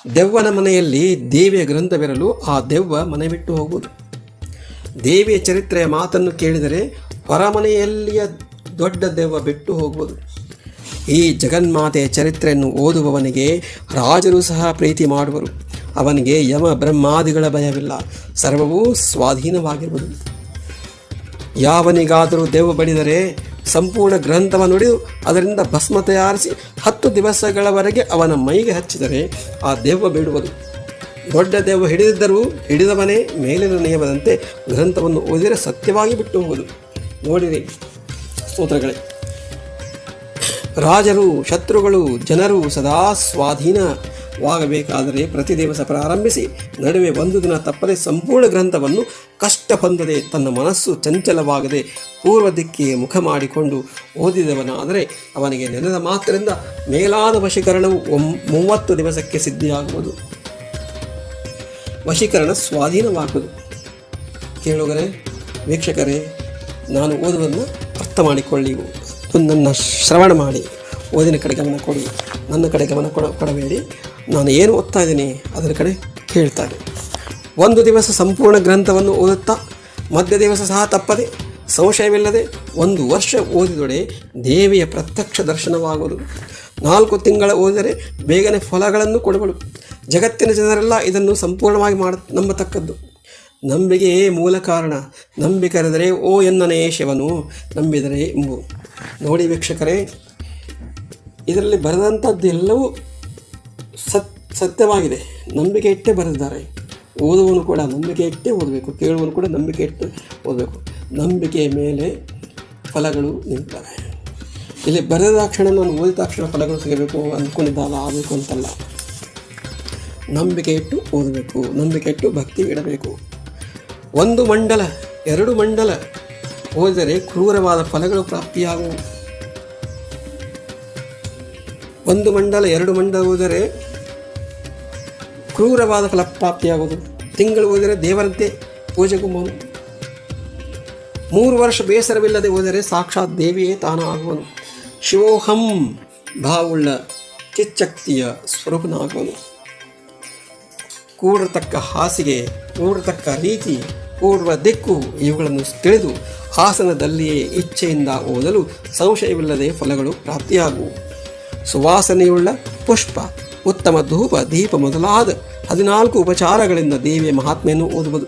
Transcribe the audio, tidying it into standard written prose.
ದೆವ್ವನ ಮನೆಯಲ್ಲಿ ದೇವಿಯ ಗ್ರಂಥವಿರಲು ಆ ದೆವ್ವ ಮನೆ ಬಿಟ್ಟು ಹೋಗುವುದು. ದೇವಿಯ ಚರಿತ್ರೆಯ ಮಾತನ್ನು ಕೇಳಿದರೆ ಹೊರಮನೆಯಲ್ಲಿಯ ದೊಡ್ಡ ದೆವ್ವ ಬಿಟ್ಟು ಹೋಗುವುದು. ಈ ಜಗನ್ಮಾತೆಯ ಚರಿತ್ರೆಯನ್ನು ಓದುವವನಿಗೆ ರಾಜರು ಸಹ ಪ್ರೀತಿ ಮಾಡುವರು. ಅವನಿಗೆ ಯಮ ಬ್ರಹ್ಮಾದಿಗಳ ಭಯವಿಲ್ಲ, ಸರ್ವವೂ ಸ್ವಾಧೀನವಾಗಿರುವುದು. ಯಾವನಿಗಾದರೂ ದೆವ್ವ ಬಡಿದರೆ ಸಂಪೂರ್ಣ ಗ್ರಂಥವನ್ನು ನುಡಿದು ಅದರಿಂದ ಭಸ್ಮ ತಯಾರಿಸಿ 10 ದಿವಸಗಳವರೆಗೆ ಅವನ ಮೈಗೆ ಹಚ್ಚಿದರೆ ಆ ದೆವ್ವ ಬಿಡುವುದು. ದೊಡ್ಡ ದೆವ್ವ ಹಿಡಿದಿದ್ದರೂ ಹಿಡಿದವನೇ ಮೇಲಿನ ನಿಯಮದಂತೆ ಗ್ರಂಥವನ್ನು ಓದಿದರೆ ಸತ್ಯವಾಗಿ ಬಿಟ್ಟು ಹೋಗುವುದು. ನೋಡಿರಿ ಸ್ತೋತ್ರಗಳೇ, ರಾಜರು, ಶತ್ರುಗಳು, ಜನರು ಸದಾ ಸ್ವಾಧೀನವಾಗಬೇಕಾದರೆ ಪ್ರತಿ ದಿವಸ ಪ್ರಾರಂಭಿಸಿ ನಡುವೆ 1 ದಿನ ತಪ್ಪದೆ ಸಂಪೂರ್ಣ ಗ್ರಂಥವನ್ನು ಕಷ್ಟ ಹೊಂದದೆ ತನ್ನ ಮನಸ್ಸು ಚಂಚಲವಾಗದೆ ಪೂರ್ವ ದಿಕ್ಕಿಗೆ ಮುಖ ಮಾಡಿಕೊಂಡು ಓದಿದವನಾದರೆ ಅವನಿಗೆ ನೆನೆದ ಮಾತ್ರದಿಂದ ಮೇಲಾದ ವಶೀಕರಣವು 30 ದಿವಸಕ್ಕೆ ಸಿದ್ಧಿಯಾಗುವುದು. ವಶೀಕರಣ ಸ್ವಾಧೀನವಾಗುವುದು. ಕೇಳುಗರೆ, ವೀಕ್ಷಕರೇ, ನಾನು ಓದುವುದನ್ನು ಅರ್ಥ ಮಾಡಿಕೊಳ್ಳಿ, ನನ್ನ ಶ್ರವಣ ಮಾಡಿ ಓದಿನ ಕಡೆ ಗಮನ ಕೊಡಿ. ನನ್ನ ಕಡೆ ಗಮನ ಕೊಡಬೇಡಿ. ನಾನು ಏನು ಓದ್ತಾ ಇದ್ದೀನಿ ಅದರ ಕಡೆ ಕೇಳ್ತಾರೆ. 1 ದಿವಸ ಸಂಪೂರ್ಣ ಗ್ರಂಥವನ್ನು ಓದುತ್ತಾ ಮಧ್ಯ ದಿವಸ ಸಹ ತಪ್ಪದೆ ಸಂಶಯವಿಲ್ಲದೆ 1 ವರ್ಷ ಓದಿದೊಡೆ ದೇವಿಯ ಪ್ರತ್ಯಕ್ಷ ದರ್ಶನವಾಗುವುದು. 4 ತಿಂಗಳ ಓದಿದರೆ ಬೇಗನೆ ಫಲಗಳನ್ನು ಕೊಡುವಳು. ಜಗತ್ತಿನ ಜನರೆಲ್ಲ ಇದನ್ನು ಸಂಪೂರ್ಣವಾಗಿ ನಂಬತಕ್ಕದ್ದು. ನಂಬಿಕೆಯೇ ಮೂಲ ಕಾರಣ. ನಂಬಿಕರೆದರೆ ಓ ಎನ್ನನೇ ಶಿವನು, ನಂಬಿದರೆ ಎಂಬು. ನೋಡಿ ವೀಕ್ಷಕರೇ, ಇದರಲ್ಲಿ ಬರೆದಂಥದ್ದೆಲ್ಲವೂ ಸತ್ಯವಾಗಿದೆ. ನಂಬಿಕೆ ಇಟ್ಟೇ ಬರೆದಿದ್ದಾರೆ. ಓದುವನು ಕೂಡ ನಂಬಿಕೆ ಇಟ್ಟೇ ಓದಬೇಕು, ಕೇಳುವನು ಕೂಡ ನಂಬಿಕೆ ಇಟ್ಟು ಓದಬೇಕು. ನಂಬಿಕೆಯ ಮೇಲೆ ಫಲಗಳು ನಿಲ್ತವೆ. ಇಲ್ಲಿ ಬರೆದ ತಕ್ಷಣ ನಾನು ಓದಿದ ತಕ್ಷಣ ಫಲಗಳು ಸಿಗಬೇಕು ಅಂದ್ಕೊಂಡಿದ್ದಲ್ಲ, ಆಗಬೇಕು ಅಂತಲ್ಲ. ನಂಬಿಕೆ ಇಟ್ಟು ಓದಬೇಕು, ನಂಬಿಕೆ ಇಟ್ಟು ಭಕ್ತಿ ಇಡಬೇಕು. 1 ಮಂಡಲ 2 ಮಂಡಲ ಓದಿದರೆ ಕ್ರೂರವಾದ ಫಲಗಳು ಪ್ರಾಪ್ತಿಯಾಗುವು. 1 ಮಂಡಲ 2 ಮಂಡಲ ಓದಿದರೆ ಕ್ರೂರವಾದ ಫಲ ಪ್ರಾಪ್ತಿಯಾಗುವುದು. ತಿಂಗಳು ಓದಿದರೆ ದೇವರಂತೆ ಪೂಜೆಗುಂಬುವನು. 3 ವರ್ಷ ಬೇಸರವಿಲ್ಲದೆ ಓದಿದರೆ ಸಾಕ್ಷಾತ್ ದೇವಿಯೇ ತಾನಾಗುವನು. ಶಿವೋಹಂ ಭಾವುಳ್ಳ ಚಿಚ್ಚಕ್ತಿಯ ಸ್ವರೂಪನಾಗುವನು. ಕೂಡತಕ್ಕ ಹಾಸಿಗೆ, ಕೂಡತಕ್ಕ ರೀತಿ, ಪೂರ್ವ ದಿಕ್ಕು ಇವುಗಳನ್ನು ತಿಳಿದು ಆಸನದಲ್ಲಿಯೇ ಇಚ್ಛೆಯಿಂದ ಓದಲು ಸಂಶಯವಿಲ್ಲದೆ ಫಲಗಳು ಪ್ರಾಪ್ತಿಯಾಗುವು. ಸುವಾಸನೆಯುಳ್ಳ ಪುಷ್ಪ, ಉತ್ತಮ ಧೂಪ, ದೀಪ ಮೊದಲಾದ 14 ಉಪಚಾರಗಳಿಂದ ದೇವಿಯ ಮಹಾತ್ಮೆಯನ್ನು ಓದುವುದು.